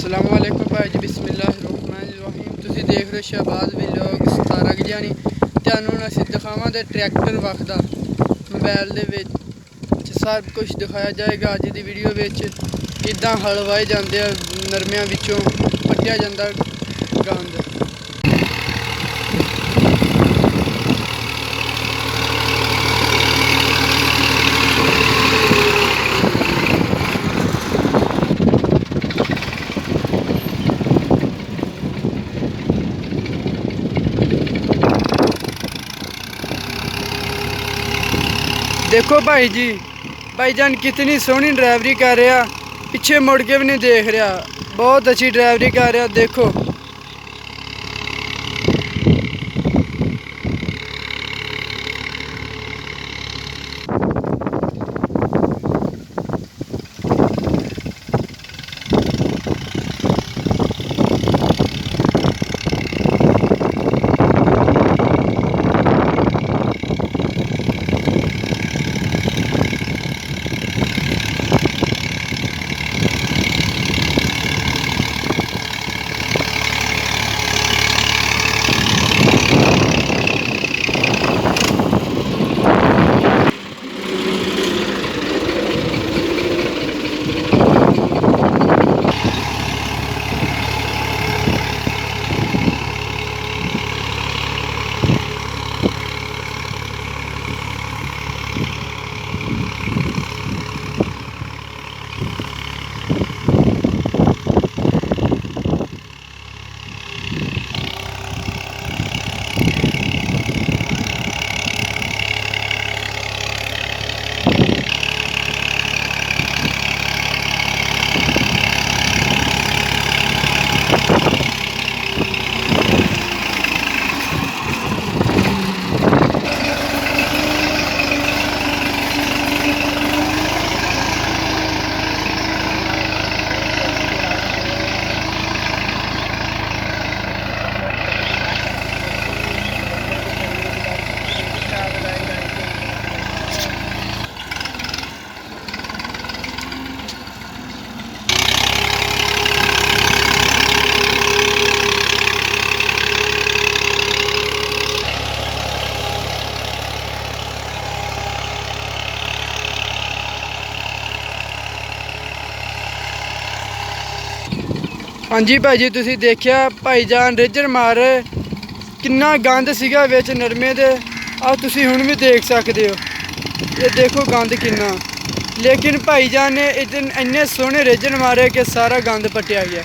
अस्सलाम वालेकुम भाई जी, बिस्मिल्लाहिर्रहमानिर्रहीम। तुसी देख रहे हो शहबाज व्लॉग 17 गजानी। ਤੁਹਾਨੂੰ ਹੁਣ ਅਸੀਂ ਦਿਖਾਵਾਂਗੇ ਟਰੈਕਟਰ ਵਖਦਾ ਮੋਬਾਈਲ ਦੇ ਵਿੱਚ ਸਭ ਕੁਝ ਦਿਖਾਇਆ ਜਾਏਗਾ ਅੱਜ ਦੀ ਵੀਡੀਓ ਵਿੱਚ। ਕਿੱਦਾਂ ਹਲ ਵਾਏ ਜਾਂਦੇ ਆ, ਨਰਮਿਆਂ ਵਿੱਚੋਂ ਪੱਟਿਆ ਜਾਂਦਾ ਗੰਦ। देखो भाई जी, भाईजान कितनी सोहनी ड्राइवरी कर रहा, पीछे मुड़ के भी नहीं देख रहा, बहुत अच्छी ड्राइवरी कर रहा। देखो हाँ जी भाई जी, तुसी देखिया भाईजान रेजर मार किन्ना गंद सीगा विच नरमे दे। आ तुसी हुण भी देख सकते हो, ये देखो गंद किन्ना। लेकिन भाईजान ने इतने सोहने रेजर मारे कि सारा गंद पट्टिया गया।